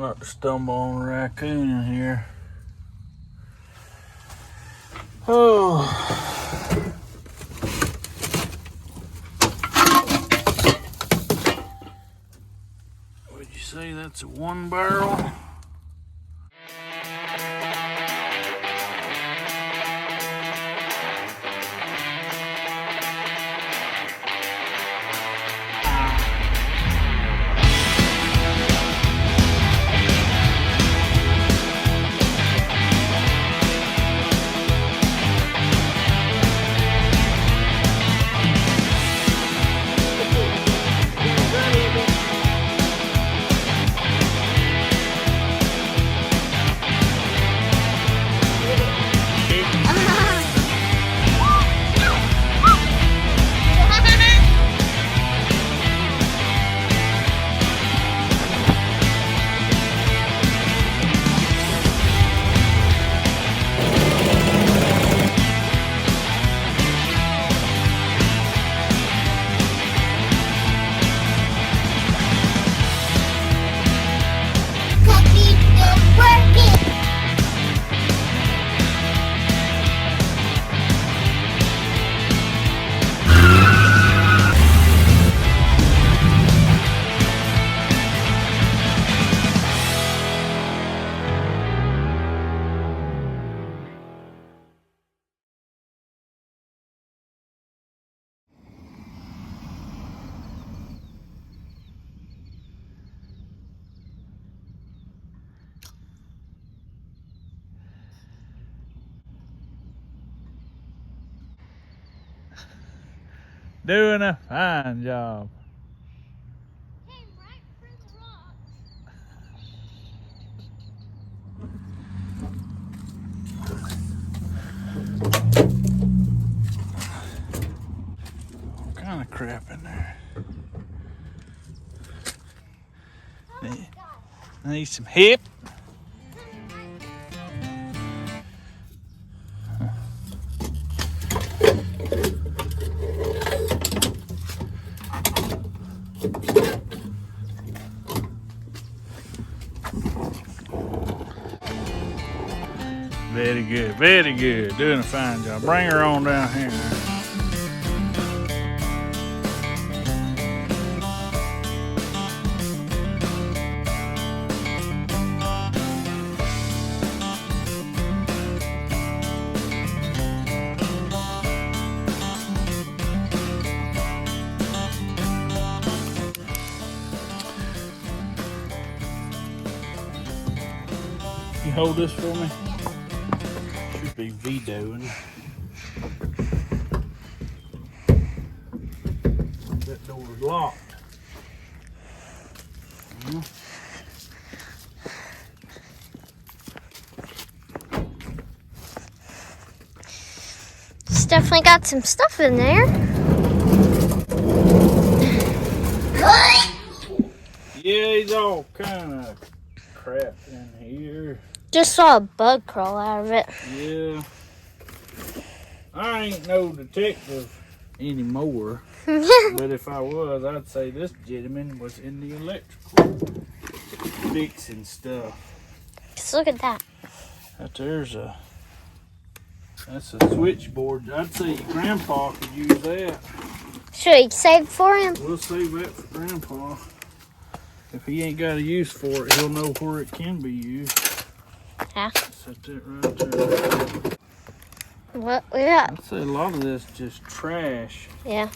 not to stumble on a raccoon in here. Oh. Would you say that's a 1 barrel? Doing a fine job. Came right through the rocks. All kind of crap in there. Need some hip. Very good, very good. Doing a fine job. Bring her on down here. You hold this for me? Should be vetoing. That door's locked. It's definitely got some stuff in there. Yeah, he's all kind of crap in here. Just saw a bug crawl out of it. Yeah. I ain't no detective anymore. But if I was, I'd say this gentleman was in the electrical fixing stuff. Just look at that. That's a switchboard. I'd say your grandpa could use that. Should we save for him? We'll save that for grandpa. If he ain't got a use for it, he'll know where it can be used. Yeah. Set that right there. What we got? I'd say a lot of this is just trash. Yeah.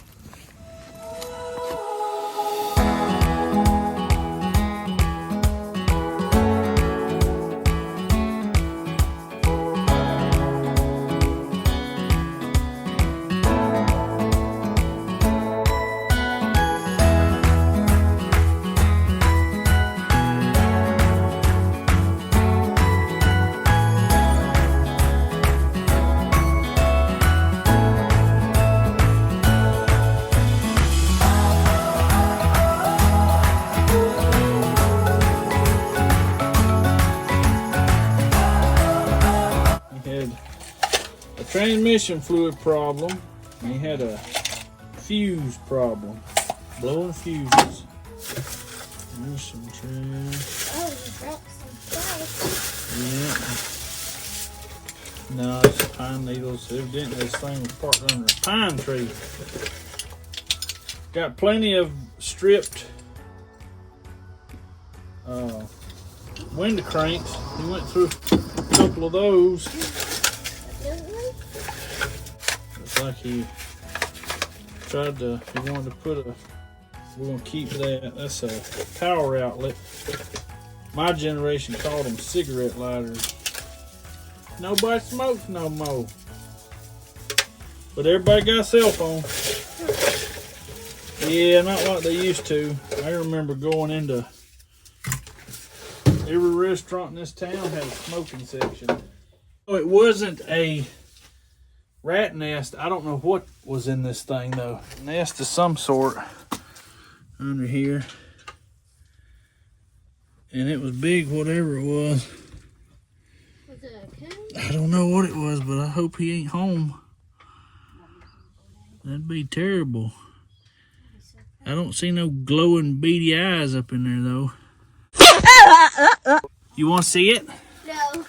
Transmission fluid problem. He had a fuse problem, blowing fuses. There's some trash. Oh, you dropped some trash. Yeah. No, it's pine needles. Evidently this thing was parked under a pine tree. Got plenty of stripped window cranks. He went through a couple of those. Looks like he wanted to put we're going to keep that. That's a power outlet. My generation called them cigarette lighters. Nobody smokes no more. But everybody got a cell phone. Yeah, not like they used to. I remember going into every restaurant in this town had a smoking section. Oh, it wasn't a rat nest. I don't know what was in this thing though. Nest of some sort under here. And it was big, whatever it was. Was it a coon? I don't know what it was, but I hope he ain't home. That'd be terrible. I don't see no glowing beady eyes up in there though. You want to see it? No.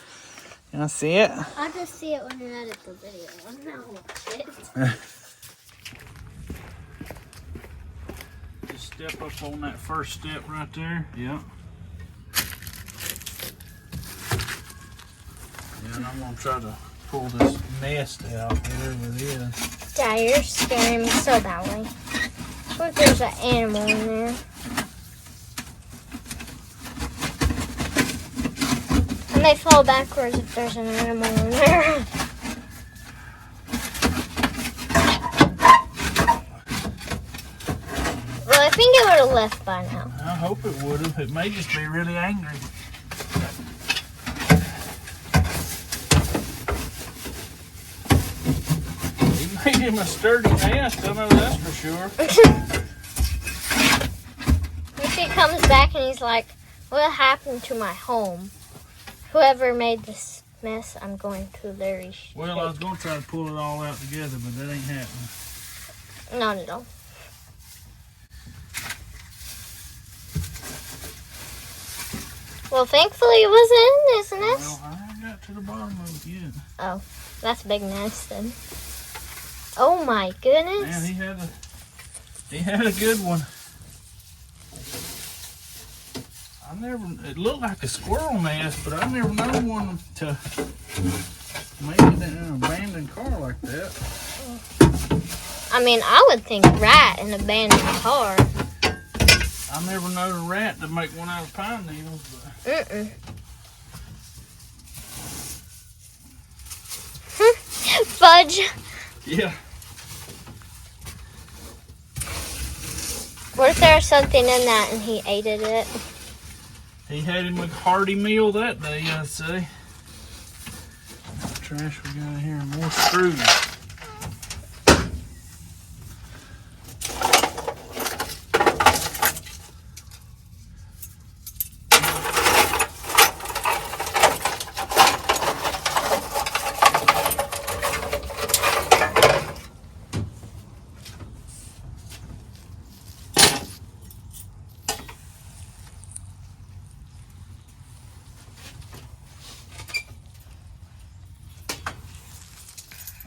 You want to see it? I'll just see it when I edit the video. I'm not watching it. Just step up on that first step right there. Yep. Yeah, and I'm going to try to pull this nest out, whatever it is. Dad, you're scaring me so badly. What if there's an animal in there? I may fall backwards if there's an animal in there. Well, I think it would have left by now. I hope it would have. It may just be really angry. He made him a sturdy nest, I know that's for sure. If he comes back and he's like, what happened to my home? Whoever made this mess, I'm going to very Well, I was going to try to pull it all out together, but that ain't happening. Not at all. Well, thankfully it wasn't in this nest. Well, I ain't got to the bottom of it yet. Oh, that's a big nest then. Oh my goodness. Man, he had a good one. It looked like a squirrel nest, but I never known one to make it in an abandoned car like that. I mean, I would think rat in an abandoned car. I never known a rat to make one out of pine needles. But... Fudge. Yeah. What if there's something in that and he ate it? He had him a hearty meal that day, I'd say. What trash we got in here? More screws.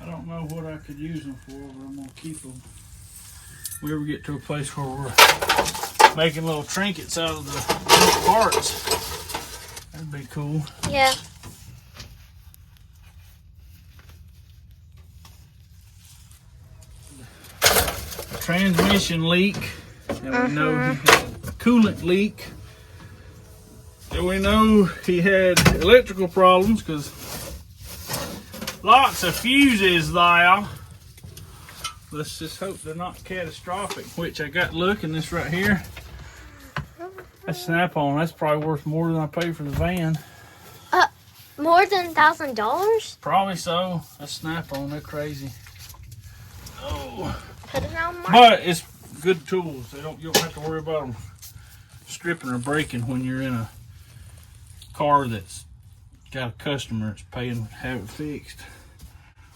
I don't know what I could use them for, but I'm gonna keep them. If we ever get to a place where we're making little trinkets out of the parts, that'd be cool. Yeah. Transmission leak, and we know he had a coolant leak, and we know he had electrical problems because lots of fuses there. Let's just hope they're not catastrophic, which I got looking this right here. That snap-on, that's probably worth more than I paid for the van. More than $1,000? Probably so. That snap-on, they're crazy. Oh. Put it on my... But it's good tools. You don't have to worry about them stripping or breaking when you're in a car that's got a customer that's paying to have it fixed.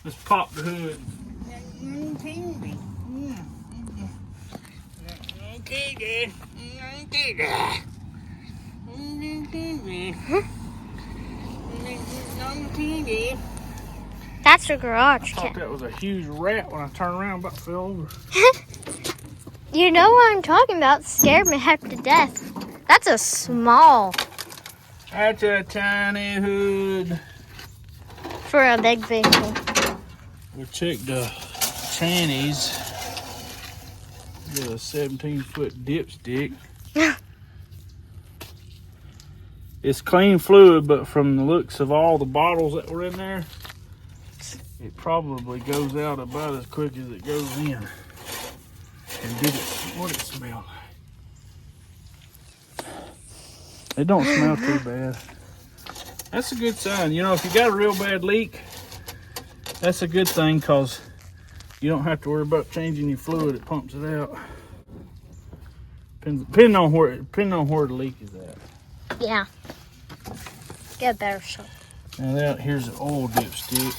Let's pop the hood. Okay, Dad. Okay, Dad. That's a garage I thought that was a huge rat when I turned around, about fell over. You know what I'm talking about? Scared me half to death. That's a small That's a tiny hood. for a big vehicle. We'll check the trannies. Got a 17-foot dipstick. It's clean fluid, but from the looks of all the bottles that were in there, it probably goes out about as quick as it goes in. And what it smell like? It don't smell too bad. That's a good sign. You know, if you got a real bad leak, that's a good thing, because you don't have to worry about changing your fluid. It pumps it out. Depending on where the leak is at. Yeah. Get a better shot. Now here's an oil dipstick.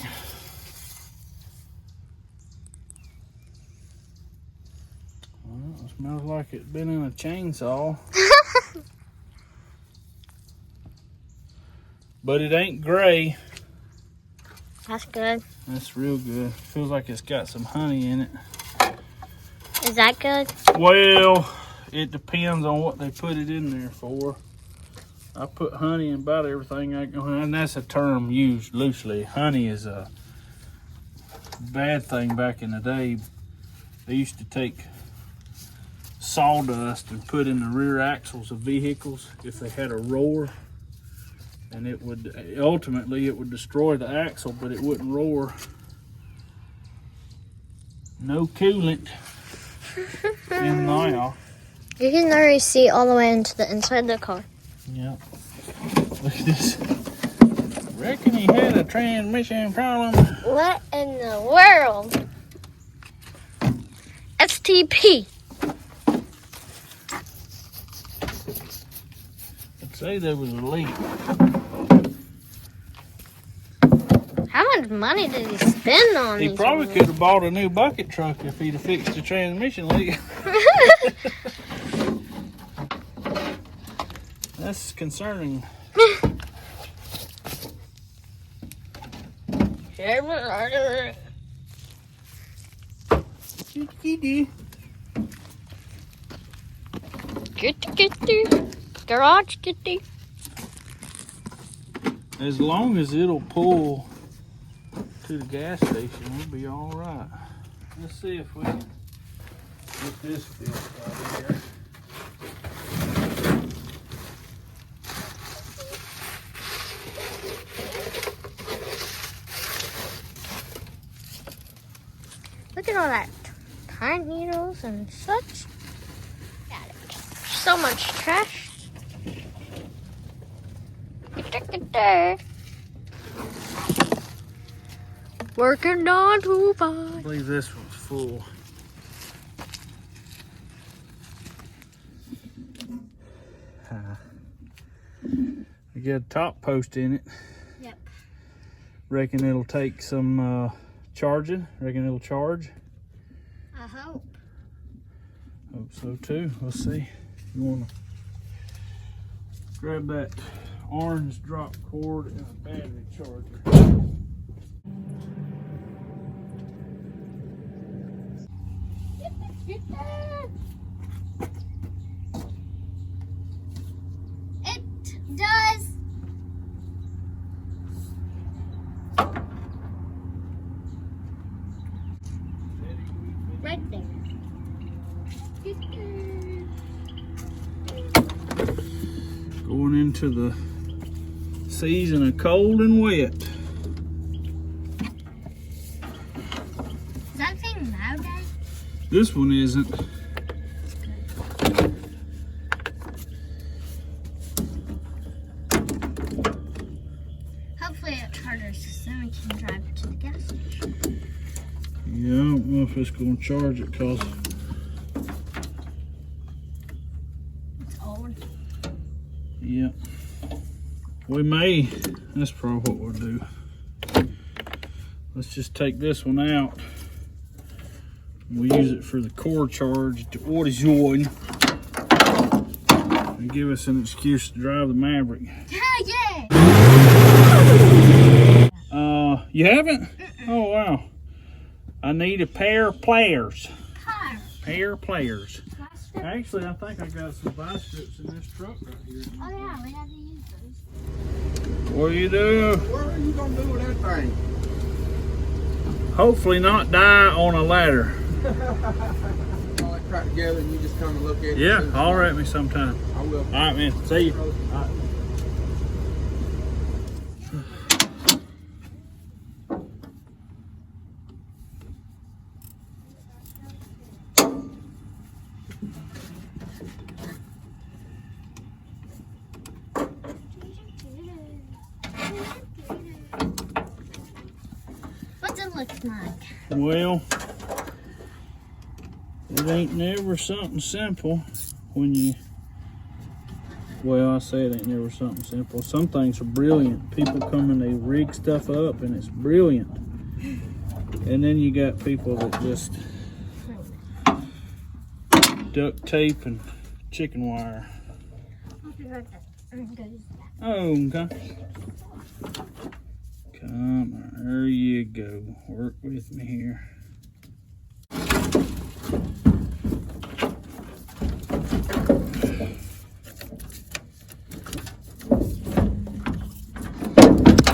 Well, it smells like it's been in a chainsaw. But it ain't gray. That's good. That's real good. Feels like it's got some honey in it. Is that good? Well, it depends on what they put it in there for. I put honey in about everything I go, and that's a term used loosely. Honey is a bad thing back in the day. They used to take sawdust and put in the rear axles of vehicles if they had a roar, and it would ultimately destroy the axle, but it wouldn't roar. No coolant in now. You can already see all the way into the inside of the car. Yep. Look at this. Reckon he had a transmission problem. What in the world? STP. I'd say there was a leak. How much money did he spend on He these probably ones? could have bought a new bucket truck if he'd have fixed the transmission leak. That's concerning. Kitty. Garage kitty. As long as it'll pull to the gas station, we'll be all right. Let's see if we can get this filled out here. Look at all that pine needles and such. Got it. So much trash. Working on 2 I believe this one's full. I got a top post in it. Yep. Reckon it'll take some charging. Reckon it'll charge. I hope. Hope so too. We'll see. You wanna grab that orange drop cord and a battery charger. It does. Right there. Going into the season of cold and wet. Is that thing loud, Dad? This one isn't. Hopefully it charges so we can drive to the gas station. Yeah, I don't know if it's going to charge it because It's old. yeah, we may. That's probably what we'll do. Let's just take this one out. We'll use it for the core charge to order join and give us an excuse to drive the Maverick. Yeah. You haven't? Oh, wow. I need a pair of pliers. Pair of pliers. Actually, I think I got some vice strips in this truck right here. Oh yeah, we have to use those. What do you do? What are you gonna do with that thing? Hopefully not die on a ladder. All that crap together and you just come and look at it. Yeah, holler at me sometime. I will. All right, man. See you. All right. What's it look like? Well, it ain't never something simple when you, well, I say it ain't never something simple. Some things are brilliant. People come and they rig stuff up and it's brilliant. And then you got people that just duct tape and chicken wire. I'll be right back. Oh, okay. Come on, there you go. Work with me here.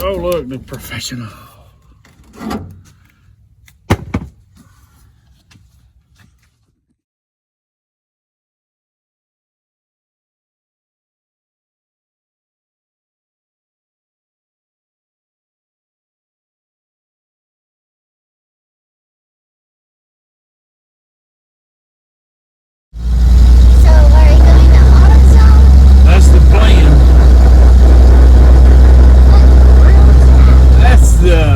Oh, look, the professional. So, are you going to AutoZone? That's the plan. That's the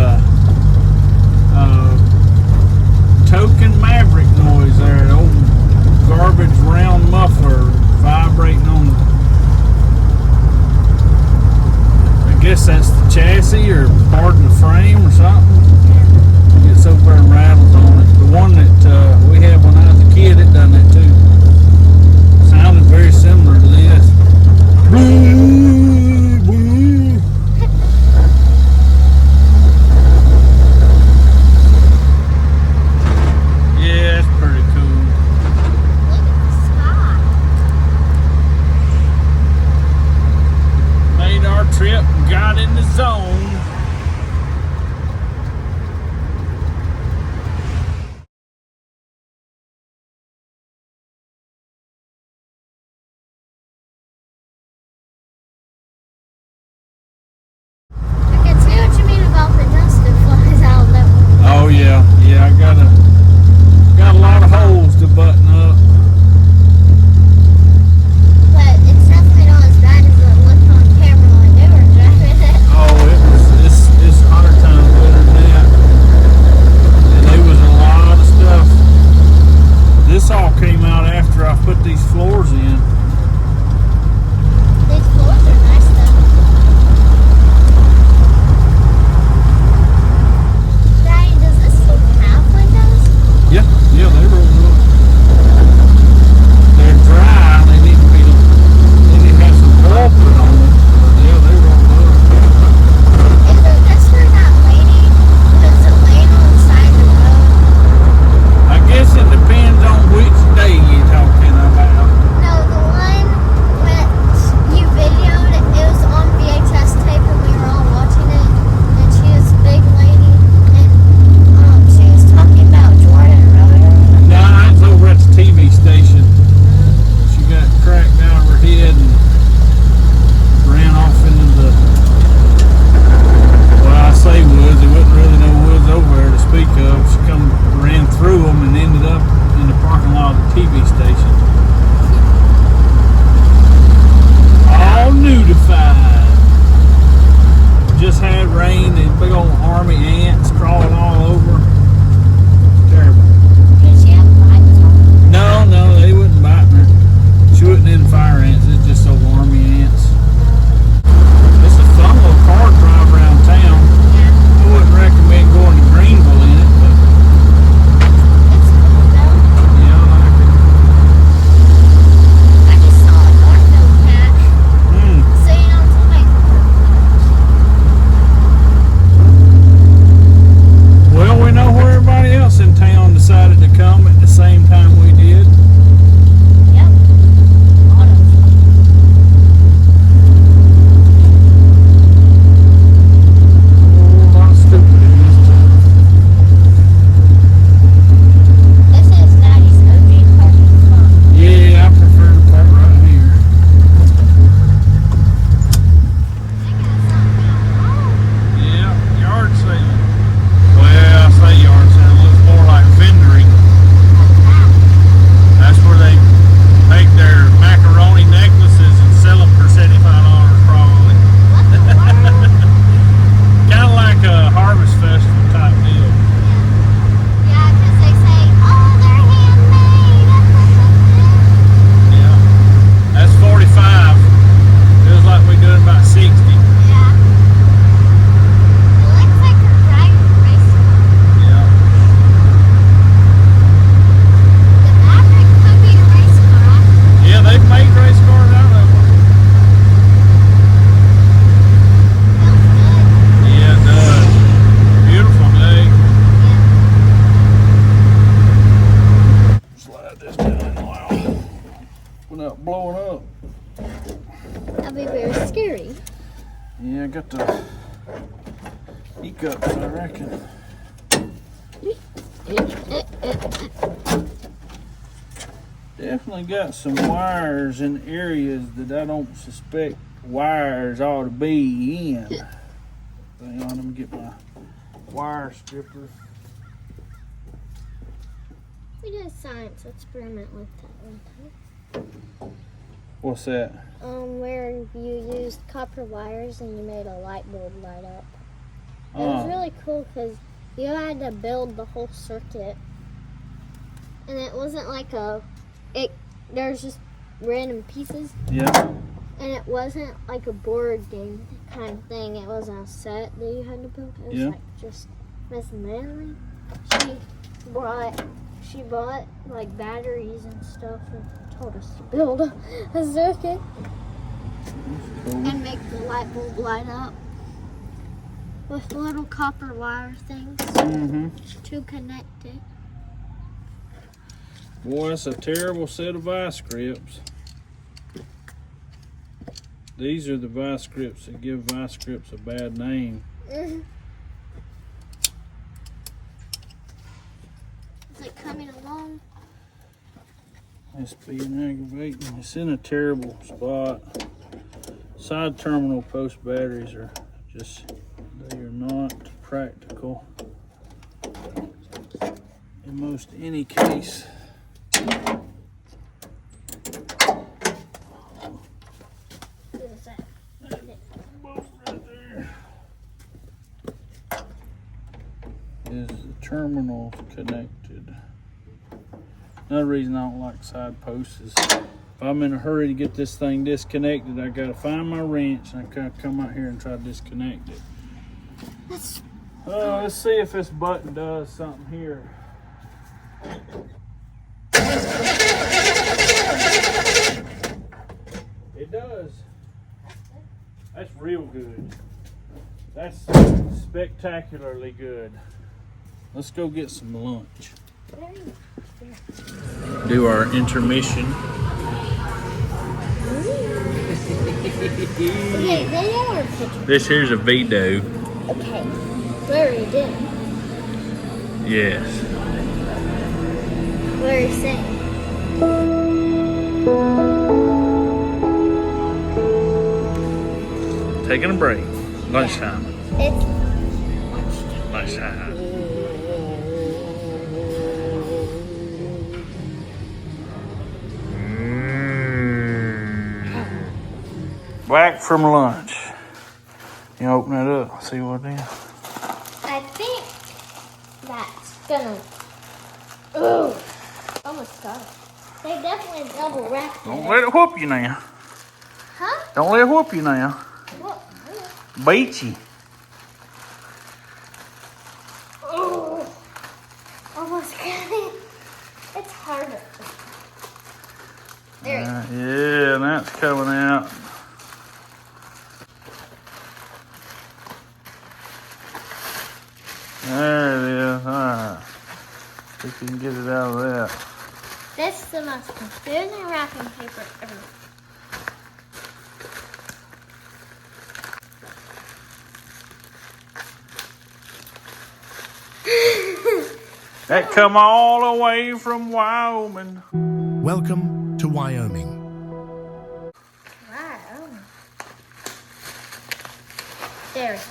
I reckon. Definitely got some wires in areas that I don't suspect wires ought to be in. Hang on, let me get my wire stripper. We did a science experiment with that one time. What's that? Where you used copper wires and you made a light bulb light up. It was really cool because you had to build the whole circuit. And it wasn't like there's just random pieces. Yeah. And it wasn't like a board game kind of thing. It wasn't a set that you had to build. It was like just Miss Mary. She bought like batteries and stuff and told us to build a circuit. Cool. And make the light bulb light up with little copper wire things to connect it. Boy, that's a terrible set of vice grips. These are the vice grips that give vice grips a bad name. Is it coming along? It's being aggravating. It's in a terrible spot. Side terminal post batteries are just, they are not practical in most any case. Is the terminal connected? Another reason I don't like side posts is if I'm in a hurry to get this thing disconnected, I gotta find my wrench and I gotta come out here and try to disconnect it. Let's see if this button does something here. It does. That's real good. That's spectacularly good. Let's go get some lunch. Do our intermission. Okay, video or picture? This here's a video. Okay. Very did. Yes. What are you saying? Taking a break. Lunchtime. It's Lunchtime. Back from lunch. You open it up, see what it is. I think that's gonna. Ooh, almost got it. They definitely double wrapped it. Don't let it whoop you now. Huh? Don't let it whoop you now. What? Beat you. Oh, almost got it. It's harder. There you go. Yeah, and that's coming out. There it is. Alright. See if you can get it out of that. This is the most confusing wrapping paper ever. That come all the way from Wyoming. Welcome to Wyoming. Wow. There we go.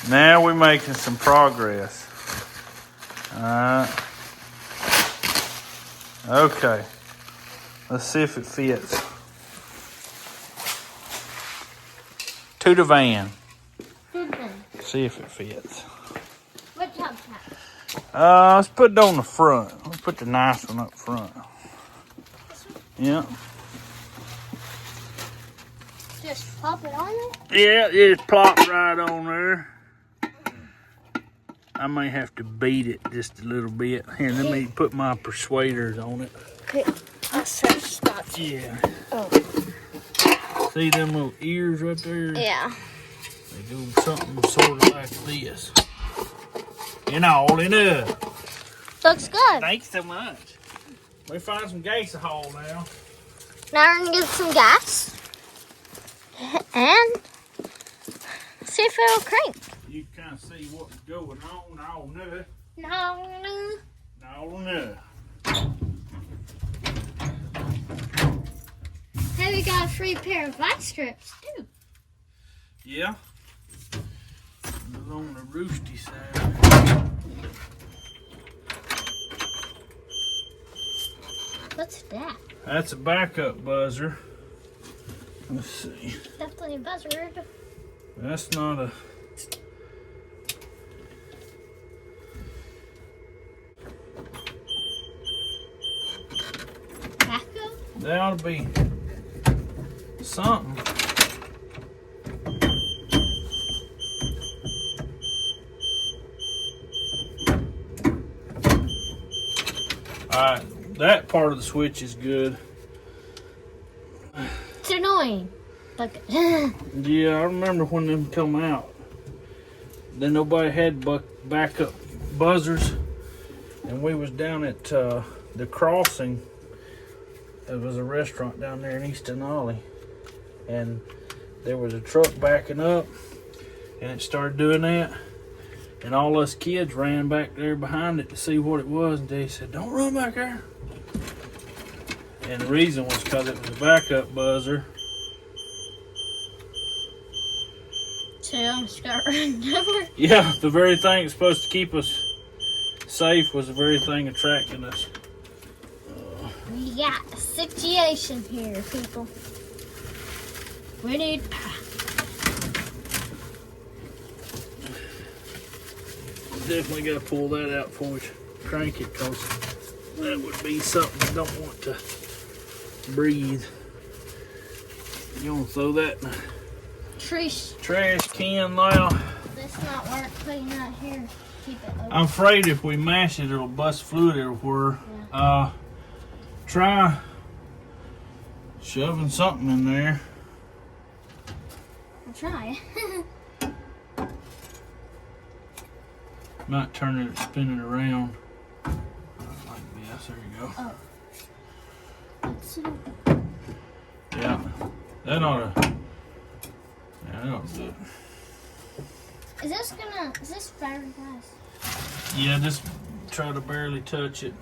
Now we're making some progress. Okay. Let's see if it fits. To the van. Good thing. See if it fits. What top hat? Let's put it on the front. Let's put the nice one up front. Yeah. Just pop it on it? Yeah, it's plopped right on there. I may have to beat it just a little bit. Here, let me put my persuaders on it. Okay. I'll start spots. Yeah. Oh. See them little ears right there? Yeah. They do something sort of like this. And all in up. Looks good. Thanks so much. We find some gasohol now. Now we're gonna get some gas. And See if it'll crank. You can kind of see what's going on. No, no. No. No, no. Hey, we got a free pair of light strips too. Yeah. On the roosty side. What's that? That's a backup buzzer. Let's see. Definitely a buzzard. That's not a... Backup? That ought to be something. Alright, that part of the switch is good. It's annoying. Like, Yeah, I remember when them come out. Then nobody had backup buzzers. And we was down at the Crossing. There was a restaurant down there in East Denali. And there was a truck backing up. And it started doing that. And all us kids ran back there behind it to see what it was. And they said, don't run back there. And the reason was because it was a backup buzzer. so you almost got run over. Yeah, the very thing that's supposed to keep us safe was the very thing attracting us. We got a situation here, people. We need Definitely got to pull that out before we crank it, because that would be something I don't want to breathe. You want to throw that in the trash can now? This not work putting out here. Keep it open. I'm afraid if we mash it, it'll bust fluid everywhere. Yeah. Try shoving something in there. I'll try. Might turn it, spin it around. Like this, there you go. Oh. Let's see. Yeah, that ought to. Yeah, that ought to do it. Is this fiberglass? Yeah, just try to barely touch it.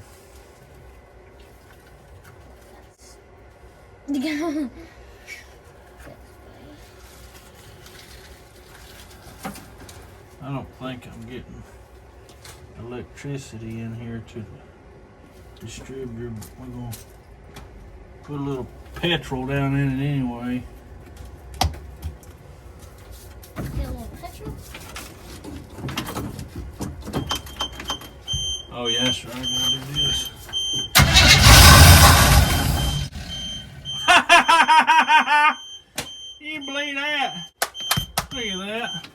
I don't think I'm getting electricity in here to the distributor, but we're gonna put a little petrol down in it anyway. Get a little petrol. Oh yeah, that's right, I'm gonna do this. You believe that? Look at that.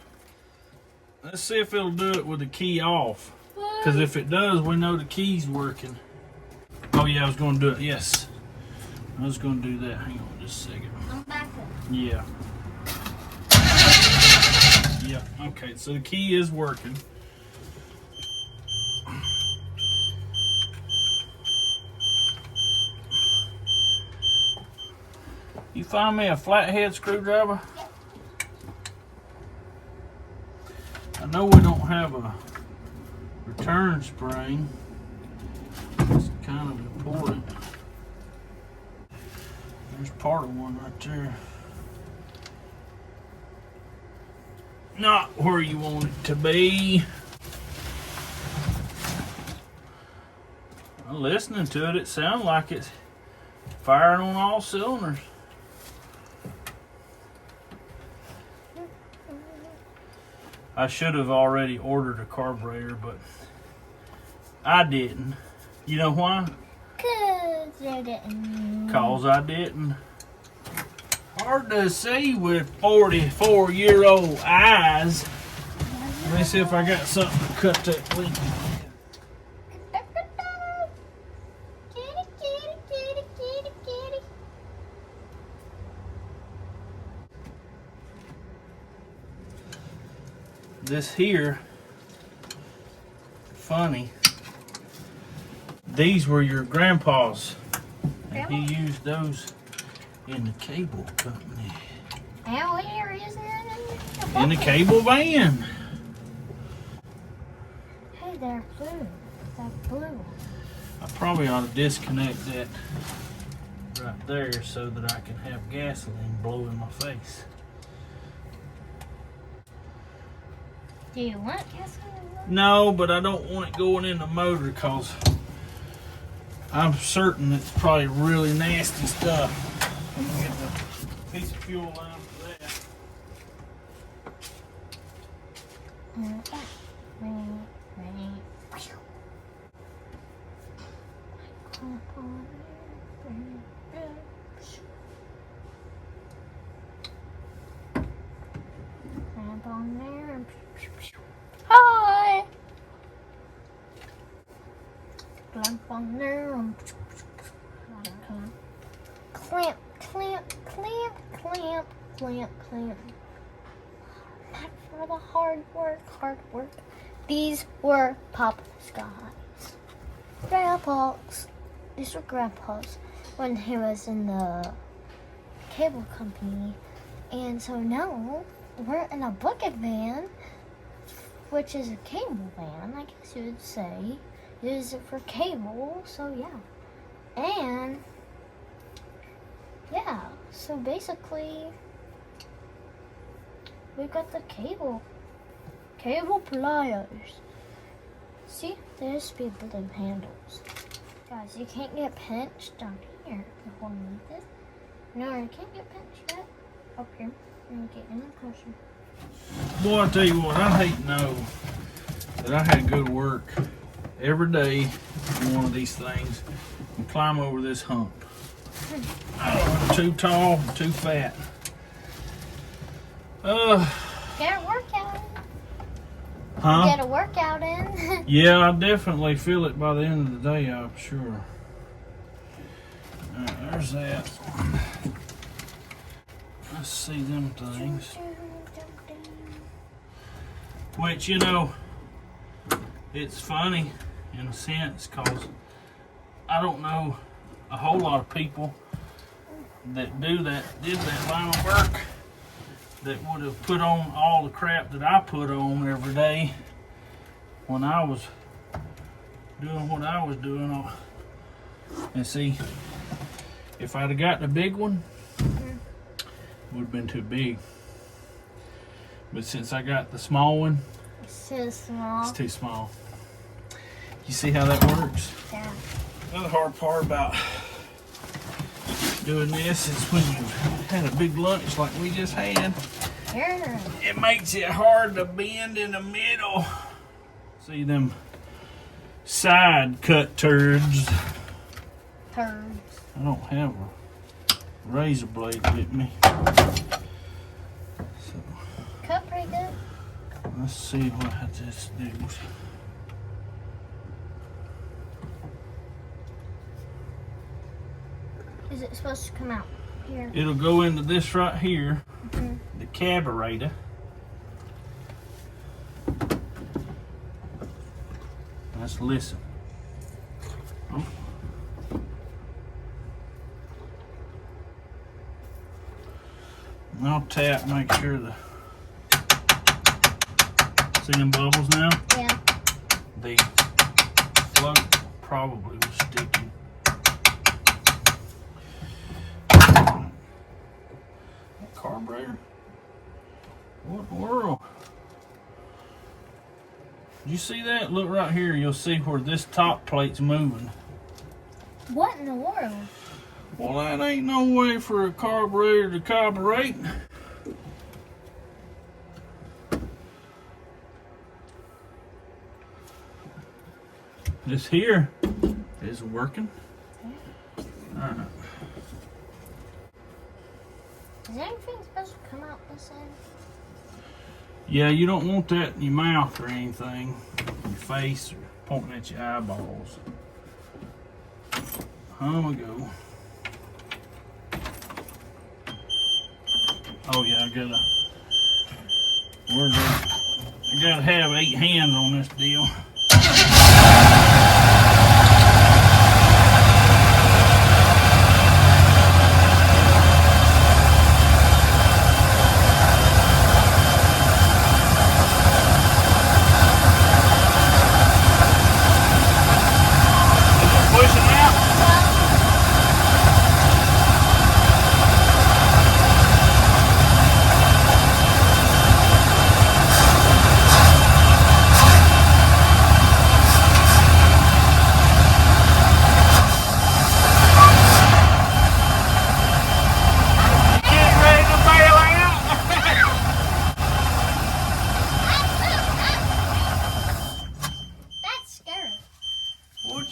Let's see if it'll do it with the key off. Because if it does, we know the key's working. Oh yeah, I was going to do it. Yes. I was going to do that. Hang on just a second. I'm back up. Yeah. Yeah, okay. So the key is working. You find me a flathead screwdriver? I know we don't have a return spring. It's kind of important. There's part of one right there. Not where you want it to be. I'm listening to it, it sounds like it's firing on all cylinders. I should have already ordered a carburetor, but I didn't. You know why? Cause I didn't. Cause I didn't. Hard to see with 44-year-old eyes. Let me see if I got something to cut that leak. Kitty, kitty, kitty, kitty, kitty. This here, funny. These were your grandpa's, and he used those in the cable company. And where is it? in the cable van. Hey, they're blue. They're blue. I probably ought to disconnect that right there so that I can have gasoline blow in my face. Do you want gasoline? No, but I don't want it going in the motor because I'm certain it's probably really nasty stuff. I'm gonna get the piece of fuel line for that. Clamp on there. Hi! Clamp on there. Clamp, clamp, clamp, clamp, clamp, clamp. Not for the hard work. These were Pop Scott's. Grandpa's. These were Grandpa's when he was in the cable company. And so now we're in a bucket van, which is a cable van, I guess you would say. Use it for cable, so yeah. And yeah, so basically we got the cable pliers. See, there used to be blue handles. Guys, you can't get pinched down here. You hold this. No, you can't get pinched yet. Up here. And get in closer. Boy, I tell you what, I hate to know that I had to go to work every day on one of these things and climb over this hump. Oh, I'm too tall, too fat. Get a workout in. Huh? Get a workout in. Yeah, I definitely feel it by the end of the day, I'm sure. Alright, there's that. Let's see them things. Which, you know, it's funny in a sense because I don't know a whole lot of people that did that line of work that would have put on all the crap that I put on every day when I was doing what I was doing. And see, if I'd have got the big one, it would have been too big. But since I got the small one, It's too small. it's too small. You see how that works? Yeah. Another hard part about doing this is when you've had a big lunch like we just had, Yeah. it makes it hard to bend in the middle. See them side cut turds. Turds. I don't have a razor blade with me. So Cut pretty good. let's see what this does. Is it supposed to come out here? It'll go into this right here, Mhm. the carburetor. Let's listen. Oh. And I'll tap, make sure the see them bubbles now? Yeah. The float probably was sticking. Carburetor? What in the world? Did you see that? Look right here, you'll see where this top plate's moving. What in the world? Well, that ain't no way for a carburetor to carburate. This here is working. Alright. Is anything supposed to come out this end? Yeah, you don't want that in your mouth or anything, your face, or pointing at your eyeballs. Home we go. Oh yeah, I gotta have 8 hands on this deal.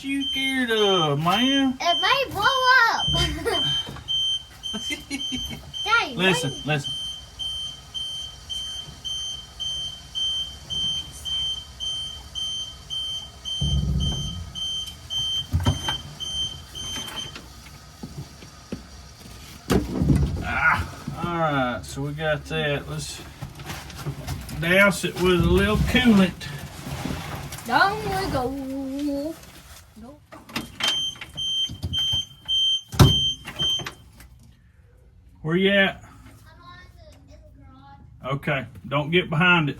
What you scared of, man? It may blow up. Daddy, Listen, listen. Alright, so we got that. Let's douse it with a little coolant. down we go. Where you at? Okay, don't get behind it.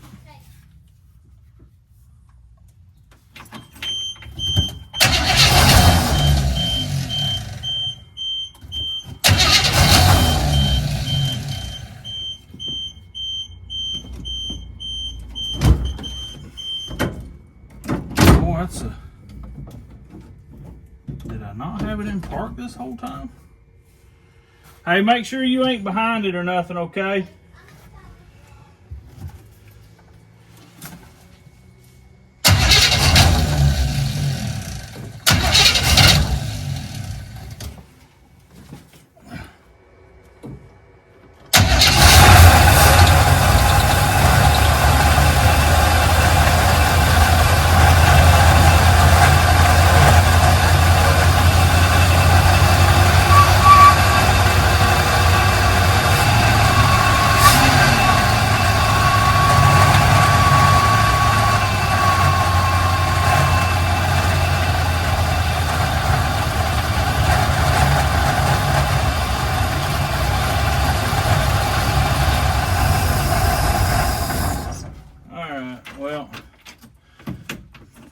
Oh, that's a... Did I not have it in park this whole time? Hey, make sure you ain't behind it or nothing, okay?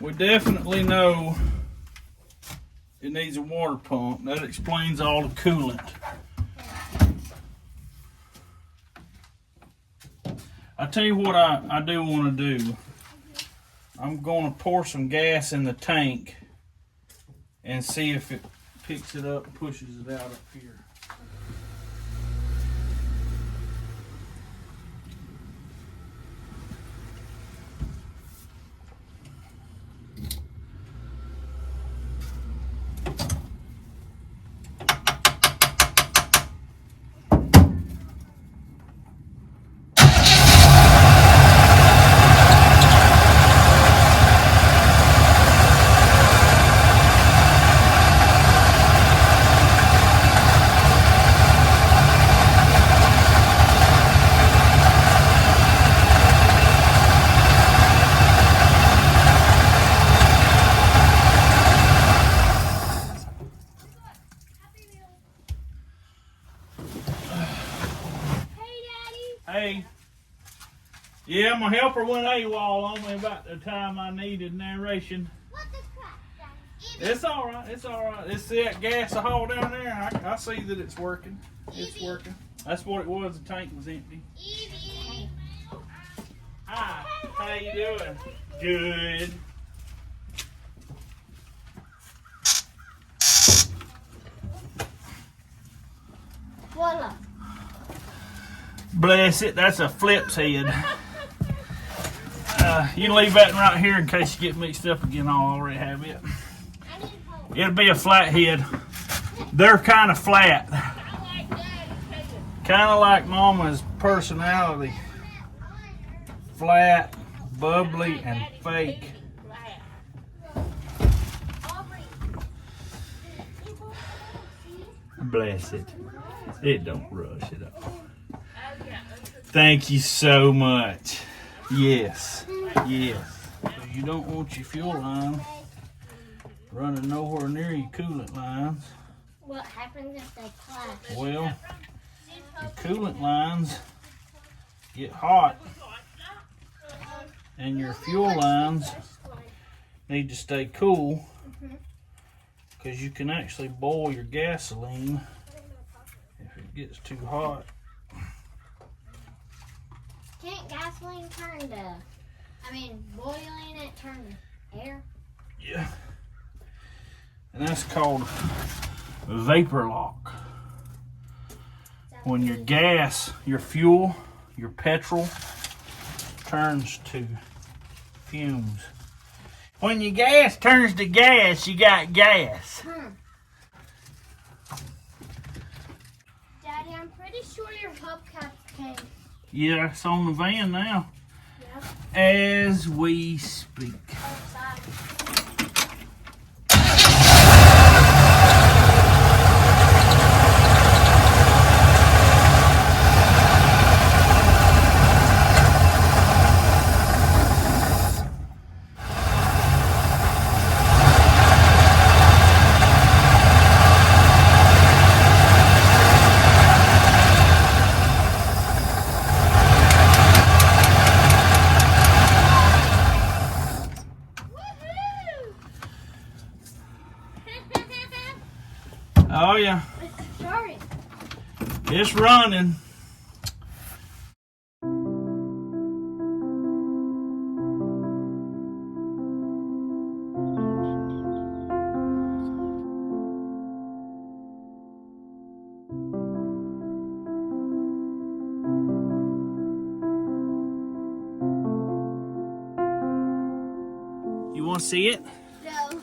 We definitely know it needs a water pump. That explains all the coolant. I tell you what I do want to do. I'm going to pour some gas in the tank and see if it picks it up and pushes it out up here. Hey, yeah, my helper went AWOL on me about the time I needed narration. What the crap, Daddy? It's all right. It's all right. It's that gas hole down there. I see that it's working. It's working. That's what it was. The tank was empty. Evie. Hi. How you doing? Good. Voila. Bless it. That's a flip's head. You can leave that right here in case you get mixed up again. I'll already have it. It'll be a flat head. They're kind of flat. Kind of like Mama's personality. Flat, bubbly, and fake. Bless it. It don't rush at all. Thank you so much. Yes. Yes. So you don't want your fuel line running nowhere near your coolant lines. What happens if they clash? Well, your coolant lines get hot and your fuel lines need to stay cool because you can actually boil your gasoline if it gets too hot. Can't gasoline turn to, boiling it turn to air? Yeah. And that's called vapor lock. When your gas, your fuel, your petrol turns to fumes. When your gas turns to gas, you got gas. Daddy, I'm pretty sure your hubcaps came. Yeah, it's on the van now. Yep. As we speak. Outside. Oh yeah, It's starting. it's running. You want to see it? No.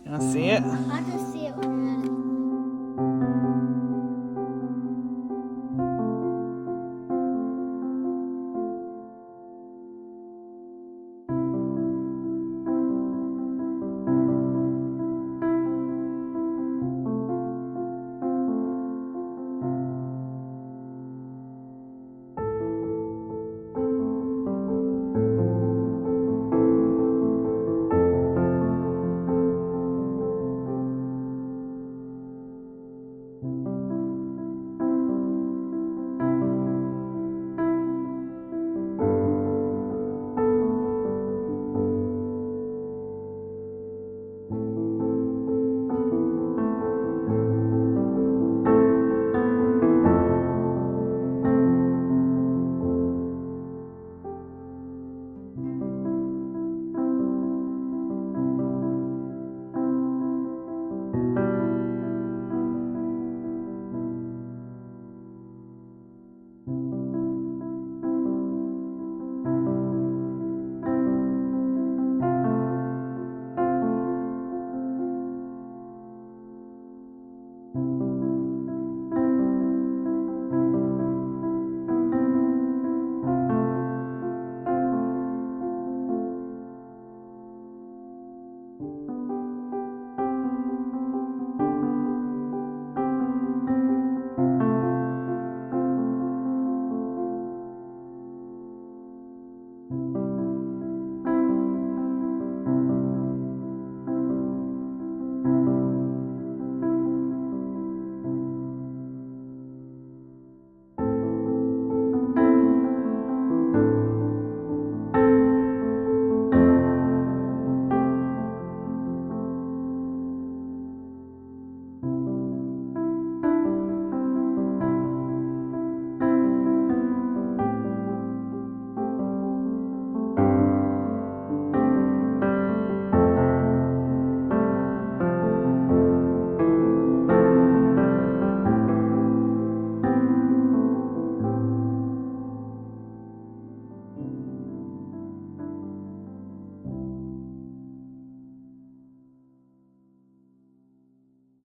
You want to see it? I can see it when you're at it.